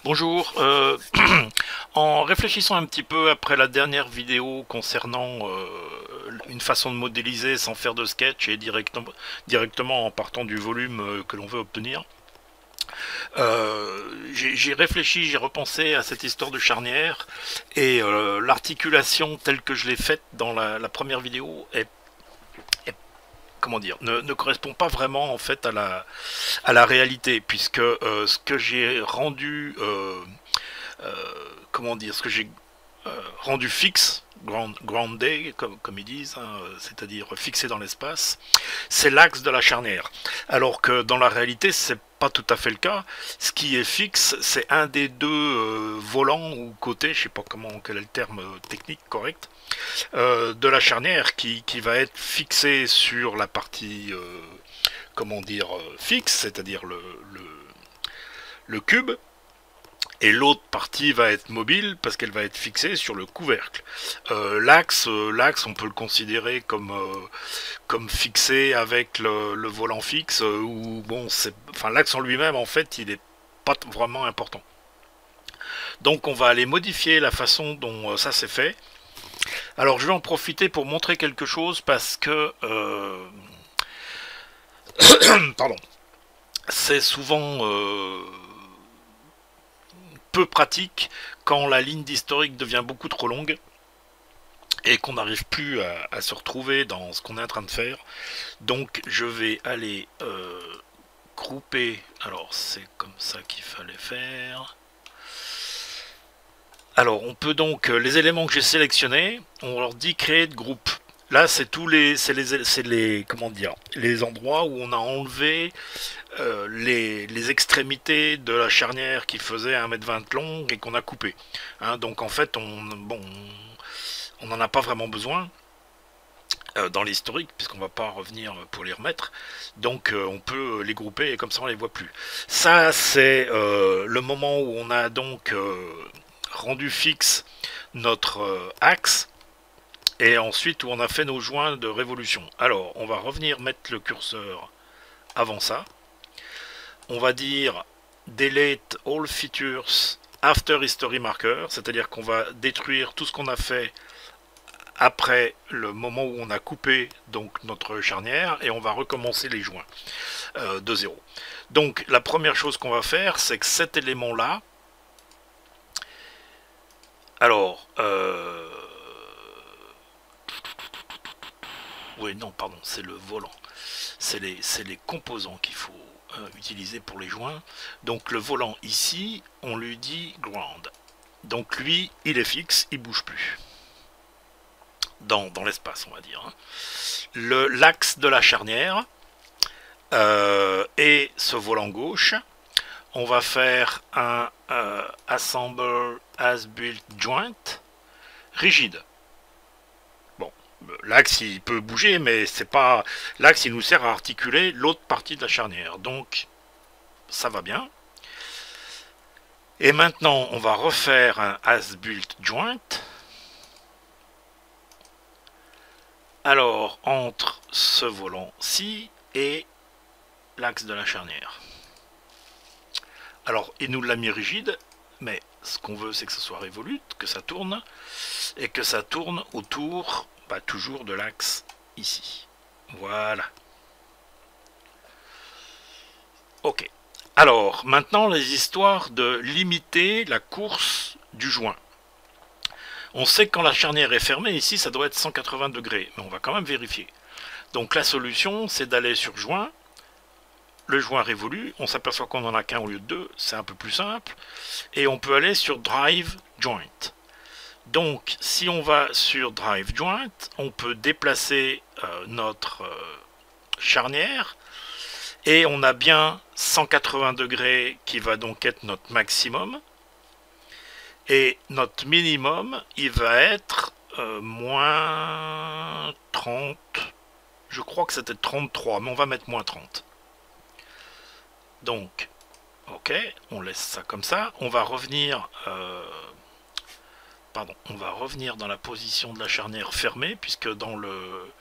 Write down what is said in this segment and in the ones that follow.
Bonjour, en réfléchissant un petit peu après la dernière vidéo concernant une façon de modéliser sans faire de sketch et directement en partant du volume que l'on veut obtenir, j'ai réfléchi, j'ai repensé à cette histoire de charnière et l'articulation telle que je l'ai faite dans la première vidéo est comment dire, ne correspond pas vraiment en fait à la réalité puisque ce que j'ai rendu comment dire, ce que j'ai rendu fixe, grounded, comme ils disent, hein, c'est-à-dire fixé dans l'espace, c'est l'axe de la charnière. Alors que dans la réalité, c'est pas tout à fait le cas. Ce qui est fixe, c'est un des deux volants ou côtés, je sais pas quel est le terme technique correct, de la charnière qui va être fixé sur la partie, comment dire, fixe, c'est-à-dire le cube, et l'autre partie va être mobile parce qu'elle va être fixée sur le couvercle. L'axe, on peut le considérer comme fixé avec le volant fixe, ou bon, enfin l'axe en lui-même en fait, il est pas vraiment important. Donc on va aller modifier la façon dont ça s'est fait. Alors je vais en profiter pour montrer quelque chose parce que pardon, c'est souvent peu pratique quand la ligne d'historique devient beaucoup trop longue et qu'on n'arrive plus à se retrouver dans ce qu'on est en train de faire. Donc je vais aller grouper. Alors c'est comme ça qu'il fallait faire. Alors on peut donc les éléments que j'ai sélectionnés, on leur dit créer de groupe. Là c'est les comment dire, les endroits où on a enlevé les extrémités de la charnière qui faisait 1,20 m long et qu'on a coupé. Hein, donc en fait on n'en a pas vraiment besoin dans l'historique puisqu'on va pas revenir pour les remettre. Donc on peut les grouper et comme ça on les voit plus. Ça c'est le moment où on a donc rendu fixe notre axe et ensuite où on a fait nos joints de révolution. Alors on va revenir mettre le curseur avant ça. On va dire delete all features after history marker, c'est-à-dire qu'on va détruire tout ce qu'on a fait après le moment où on a coupé donc notre charnière et on va recommencer les joints de zéro. Donc la première chose qu'on va faire, c'est que cet élément là, alors oui non pardon, c'est le volant, c'est les composants qu'il faut utiliser pour les joints. Donc le volant ici, on lui dit ground. Donc lui, il est fixe, il bouge plus dans l'espace, on va dire. Hein. L'axe de la charnière et ce volant gauche, on va faire un assemble as built joint rigide. Bon, l'axe il peut bouger, mais c'est pas l'axe, il nous sert à articuler l'autre partie de la charnière. Donc ça va bien. Et maintenant, on va refaire un as-built joint. Alors, entre ce volant-ci et l'axe de la charnière. Alors, il nous l'a mis rigide, mais ce qu'on veut, c'est que ça soit révolu, que ça tourne, et que ça tourne autour, toujours de l'axe ici. Voilà. Ok. Alors, maintenant, les histoires de limiter la course du joint. On sait que quand la charnière est fermée, ici, ça doit être 180 degrés, mais on va quand même vérifier. Donc la solution, c'est d'aller sur joint, le joint révolu, on s'aperçoit qu'on n'en a qu'un au lieu de deux, c'est un peu plus simple, et on peut aller sur drive joint. Donc, si on va sur drive joint, on peut déplacer notre charnière, et on a bien 180 degrés qui va donc être notre maximum. Et notre minimum, il va être moins 30. Je crois que c'était 33, mais on va mettre moins 30. Donc, ok, on laisse ça comme ça. On va revenir... on va revenir dans la position de la charnière fermée, puisque dans le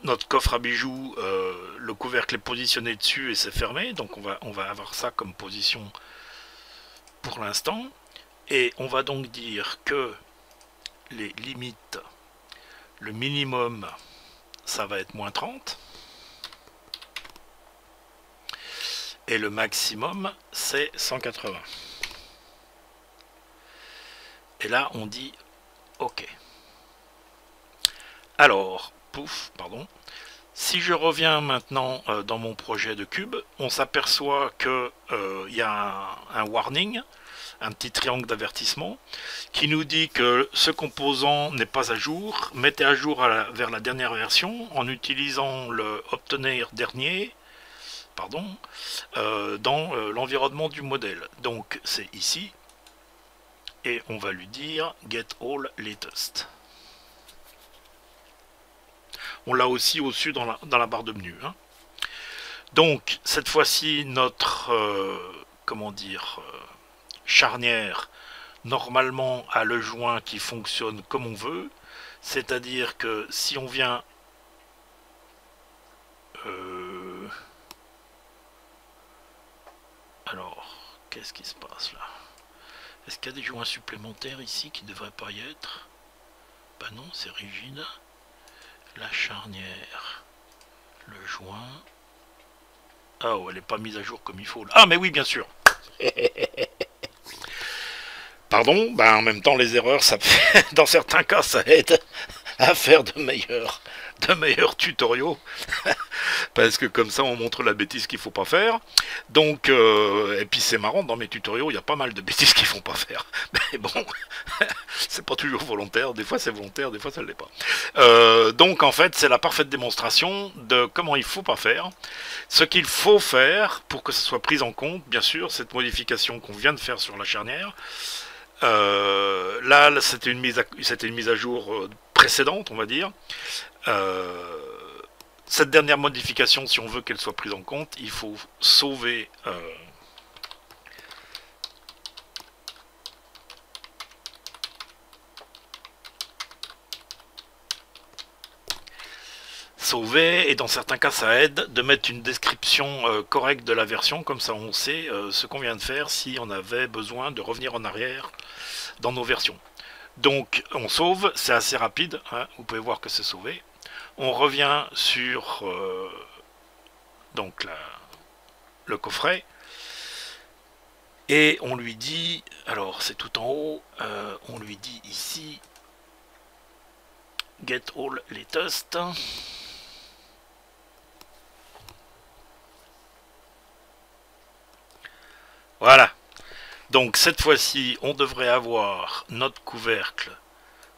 notre coffre à bijoux, le couvercle est positionné dessus et c'est fermé, donc on va avoir ça comme position pour l'instant. Et on va donc dire que les limites, le minimum, ça va être moins 30. Et le maximum, c'est 180. Et là, on dit OK. Alors, pouf, pardon. Si je reviens maintenant dans mon projet de cube, on s'aperçoit qu'il y a un warning, un petit triangle d'avertissement, qui nous dit que ce composant n'est pas à jour. Mettez à jour vers la dernière version en utilisant le obtenir dernier, pardon, dans l'environnement du modèle. Donc c'est ici, et on va lui dire get all latest. On l'a aussi au-dessus dans la barre de menu. Hein. Donc cette fois-ci notre comment dire charnière normalement a le joint qui fonctionne comme on veut, c'est-à-dire que si on vient alors qu'est-ce qui se passe là? Est-ce qu'il y a des joints supplémentaires ici qui ne devraient pas y être? Bah non, c'est rigide. La charnière, le joint. Ah oh, elle n'est pas mise à jour comme il faut. Ah mais oui, bien sûr. Pardon, bah en même temps les erreurs, ça fait, dans certains cas, ça aide à faire de meilleurs tutoriaux. Parce que comme ça on montre la bêtise qu'il faut pas faire. Donc et puis c'est marrant, dans mes tutoriaux il y a pas mal de bêtises qu'il faut pas faire. Mais bon, c'est pas toujours volontaire, des fois c'est volontaire, des fois ça ne l'est pas. Donc en fait c'est la parfaite démonstration de comment il faut pas faire. Ce qu'il faut faire pour que ça soit pris en compte, bien sûr, cette modification qu'on vient de faire sur la charnière. Là c'était une mise à jour précédente, on va dire. Cette dernière modification, si on veut qu'elle soit prise en compte, il faut sauver et dans certains cas ça aide de mettre une description correcte de la version, comme ça on sait ce qu'on vient de faire si on avait besoin de revenir en arrière dans nos versions. Donc on sauve, c'est assez rapide, hein, vous pouvez voir que c'est sauvé. On revient sur donc le coffret et on lui dit, alors c'est tout en haut, on lui dit ici get all latest. Voilà. Donc cette fois-ci, on devrait avoir notre couvercle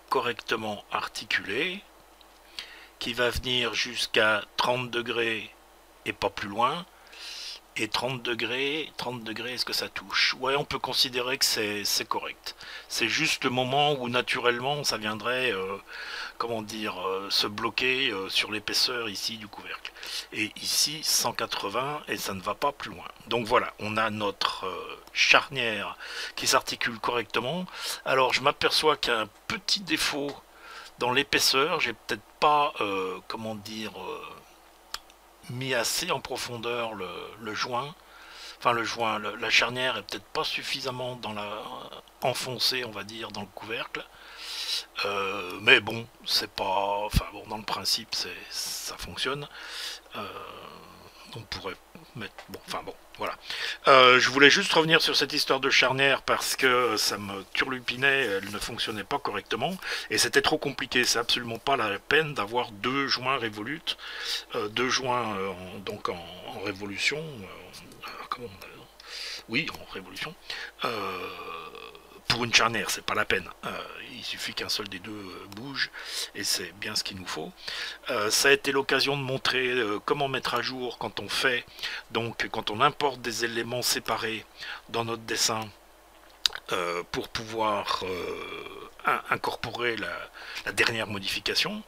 correctement articulé, qui va venir jusqu'à 30 degrés et pas plus loin. Et 30 degrés, est-ce que ça touche? Ouais, on peut considérer que c'est correct. C'est juste le moment où naturellement ça viendrait, comment dire, se bloquer sur l'épaisseur ici du couvercle. Et ici 180 et ça ne va pas plus loin. Donc voilà, on a notre charnière qui s'articule correctement. Alors je m'aperçois qu'il y a un petit défaut dans l'épaisseur. J'ai peut-être pas, comment dire, mis assez en profondeur le joint. Enfin le joint, la charnière est peut-être pas suffisamment enfoncée, on va dire, dans le couvercle. Mais bon, c'est pas, enfin bon, dans le principe ça fonctionne. On pourrait mettre, bon, enfin bon, voilà. Je voulais juste revenir sur cette histoire de charnière parce que ça me turlupinait, elle ne fonctionnait pas correctement et c'était trop compliqué. C'est absolument pas la peine d'avoir deux joints Revolut, deux joints donc en révolution, comment oui, en révolution. Pour une charnière, c'est pas la peine. Il suffit qu'un seul des deux bouge et c'est bien ce qu'il nous faut. Ça a été l'occasion de montrer comment mettre à jour quand on fait, donc quand on importe des éléments séparés dans notre dessin pour pouvoir incorporer la dernière modification.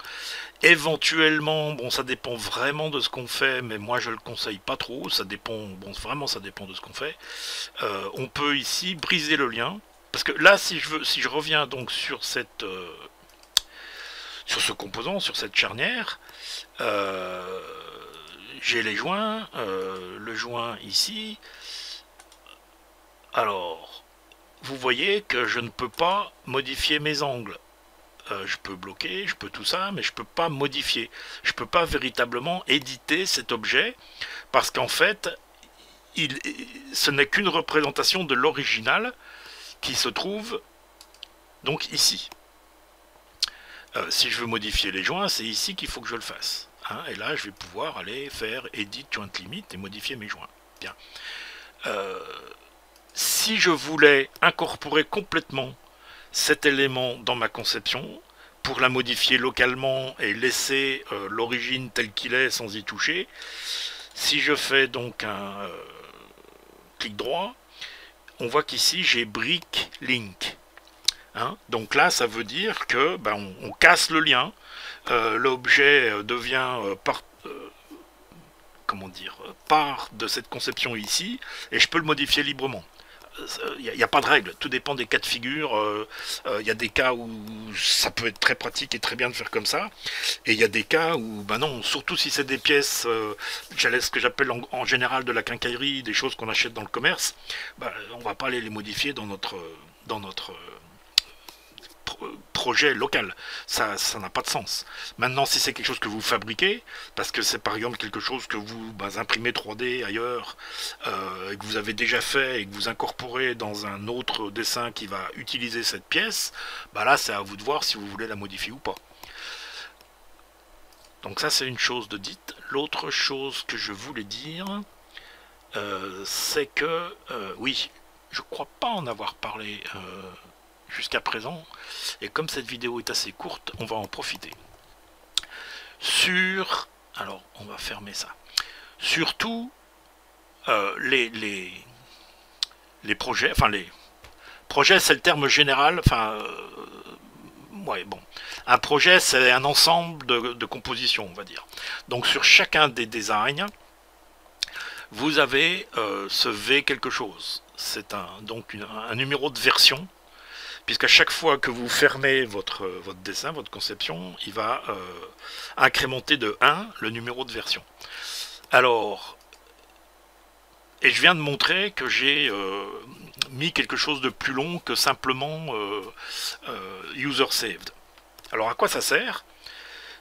Éventuellement, bon, ça dépend vraiment de ce qu'on fait, mais moi je le conseille pas trop. Ça dépend, bon, vraiment ça dépend de ce qu'on fait. On peut ici briser le lien. Parce que là, si je reviens donc sur sur ce composant, sur cette charnière, j'ai les joints, le joint ici. Alors, vous voyez que je ne peux pas modifier mes angles. Je peux bloquer, je peux tout ça, mais je ne peux pas modifier. Je ne peux pas véritablement éditer cet objet, parce qu'en fait, ce n'est qu'une représentation de l'original qui se trouve donc ici. Si je veux modifier les joints, c'est ici qu'il faut que je le fasse. Hein, et là, je vais pouvoir aller faire Edit Joint Limit et modifier mes joints. Bien. Si je voulais incorporer complètement cet élément dans ma conception, pour la modifier localement et laisser l'origine telle qu'il est sans y toucher, si je fais donc un clic droit, on voit qu'ici j'ai Brick Link. Hein, donc là, ça veut dire que on casse le lien, l'objet devient part de cette conception ici, et je peux le modifier librement. Il n'y a pas de règle, tout dépend des cas de figure. Il y a des cas où ça peut être très pratique et très bien de faire comme ça, et il y a des cas où non, surtout si c'est des pièces, ce que j'appelle en général de la quincaillerie, des choses qu'on achète dans le commerce, on va pas aller les modifier dans notre projet local. Ça n'a pas de sens. Maintenant, si c'est quelque chose que vous fabriquez, parce que c'est par exemple quelque chose que vous imprimez 3D ailleurs, et que vous avez déjà fait et que vous incorporez dans un autre dessin qui va utiliser cette pièce, là c'est à vous de voir si vous voulez la modifier ou pas. Donc ça c'est une chose de dite. L'autre chose que je voulais dire, c'est que, oui, je crois pas en avoir parlé jusqu'à présent, et comme cette vidéo est assez courte, on va en profiter. Alors on va fermer ça. Surtout les projets, les projets c'est le terme général, un projet c'est un ensemble de compositions, on va dire. Donc sur chacun des designs, vous avez ce V quelque chose. C'est donc un numéro de version, puisqu'à chaque fois que vous fermez votre dessin, votre conception, il va incrémenter de 1 le numéro de version. Alors, et je viens de montrer que j'ai mis quelque chose de plus long que simplement user saved. Alors à quoi ça sert?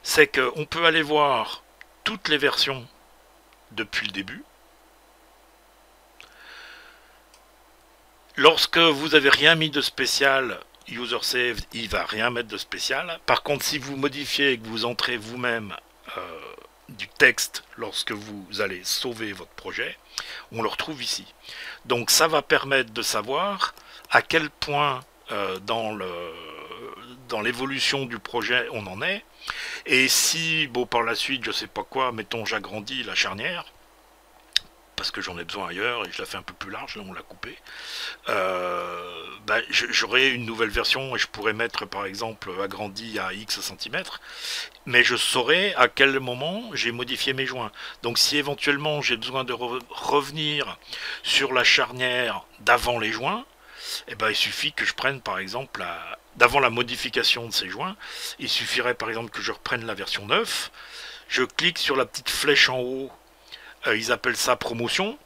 C'est qu'on peut aller voir toutes les versions depuis le début. Lorsque vous n'avez rien mis de spécial, user saved, il va rien mettre de spécial. Par contre, si vous modifiez et que vous entrez vous-même du texte lorsque vous allez sauver votre projet, on le retrouve ici. Donc ça va permettre de savoir à quel point dans l'évolution du projet on en est. Et si, par la suite, je sais pas quoi, mettons j'agrandis la charnière, parce que j'en ai besoin ailleurs et je la fais un peu plus large, là on l'a coupé, j'aurai une nouvelle version et je pourrais mettre par exemple agrandi à X cm, mais je saurai à quel moment j'ai modifié mes joints. Donc si éventuellement j'ai besoin de revenir sur la charnière d'avant les joints, il suffit que je prenne par exemple d'avant la modification de ces joints, il suffirait par exemple que je reprenne la version 9, je clique sur la petite flèche en haut. Ils appellent ça promotion.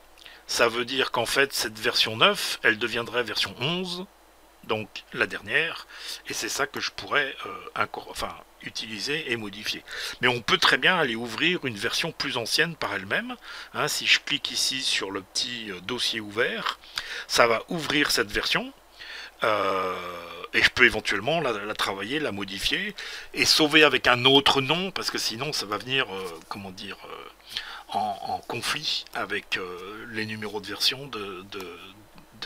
Ça veut dire qu'en fait, cette version 9, elle deviendrait version 11, donc la dernière, et c'est ça que je pourrais utiliser et modifier. Mais on peut très bien aller ouvrir une version plus ancienne par elle-même. Hein, si je clique ici sur le petit dossier ouvert, ça va ouvrir cette version. Et je peux éventuellement la travailler, la modifier, et sauver avec un autre nom, parce que sinon ça va venir, en conflit avec les numéros de version de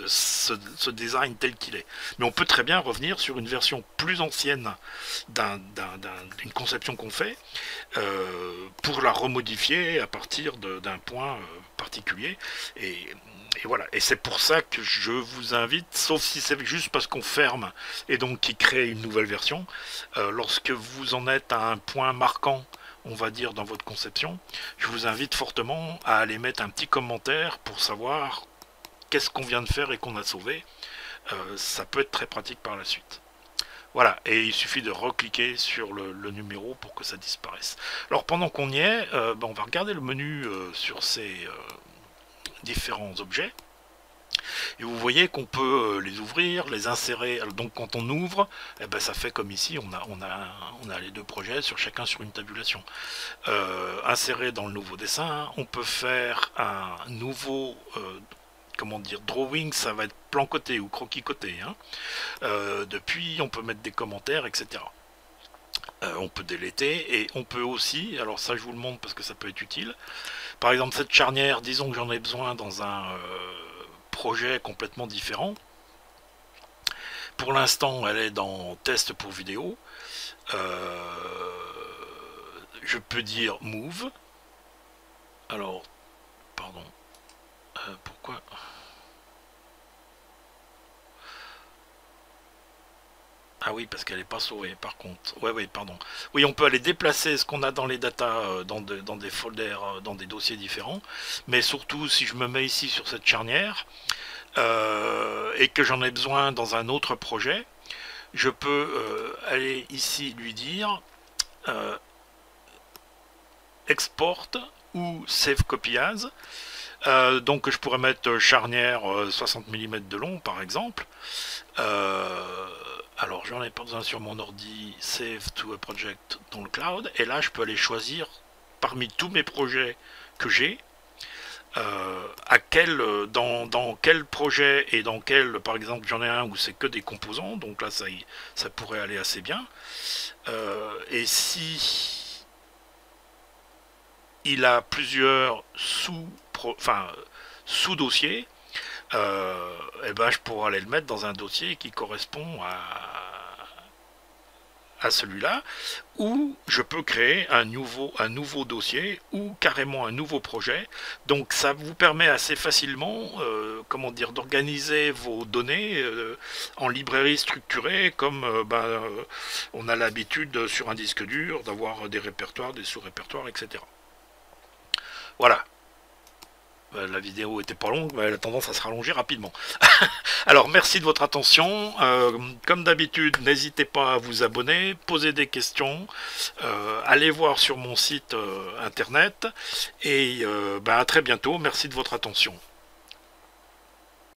ce design tel qu'il est. Mais on peut très bien revenir sur une version plus ancienne d'une conception qu'on fait pour la remodifier à partir d'un point particulier. Et voilà. Et c'est pour ça que je vous invite, sauf si c'est juste parce qu'on ferme et donc qui crée une nouvelle version, lorsque vous en êtes à un point marquant, on va dire, dans votre conception, je vous invite fortement à aller mettre un petit commentaire pour savoir qu'est-ce qu'on vient de faire et qu'on a sauvé. Ça peut être très pratique par la suite. Voilà, et il suffit de recliquer sur le numéro pour que ça disparaisse. Alors pendant qu'on y est, on va regarder le menu sur ces différents objets. Et vous voyez qu'on peut les ouvrir, les insérer. Donc quand on ouvre, eh ben, ça fait comme ici, on a les deux projets sur chacun sur une tabulation. Insérer dans le nouveau dessin, on peut faire un nouveau comment dire, drawing, ça va être plan côté ou croquis côté. Hein. Depuis, on peut mettre des commentaires, etc. On peut déléter et on peut aussi, alors ça je vous le montre parce que ça peut être utile, par exemple cette charnière, disons que j'en ai besoin dans un projet complètement différent. Pour l'instant, elle est dans test pour vidéo. Je peux dire move. Alors, pardon. Pourquoi? Ah oui, parce qu'elle n'est pas sauvée, par contre. Ouais, oui, pardon. Oui, on peut aller déplacer ce qu'on a dans les datas, dans des folders, dans des dossiers différents. Mais surtout, si je me mets ici sur cette charnière, et que j'en ai besoin dans un autre projet, je peux aller ici lui dire export ou save copy as. Donc je pourrais mettre charnière 60 mm de long par exemple. Alors j'en ai pas besoin sur mon ordi, save to a project dans le cloud, et là je peux aller choisir parmi tous mes projets que j'ai, à quel, dans quel projet et dans quel, par exemple j'en ai un où c'est que des composants, donc là ça pourrait aller assez bien. Et si il a plusieurs sous-dossiers, et ben je pourrais aller le mettre dans un dossier qui correspond à celui-là, ou je peux créer un nouveau dossier ou carrément un nouveau projet. Donc ça vous permet assez facilement comment dire, d'organiser vos données en librairie structurée comme on a l'habitude sur un disque dur d'avoir des répertoires, des sous-répertoires, etc. Voilà. La vidéo était pas longue, mais elle a tendance à se rallonger rapidement. Alors, merci de votre attention. Comme d'habitude, n'hésitez pas à vous abonner, poser des questions, allez voir sur mon site internet. Et à très bientôt. Merci de votre attention.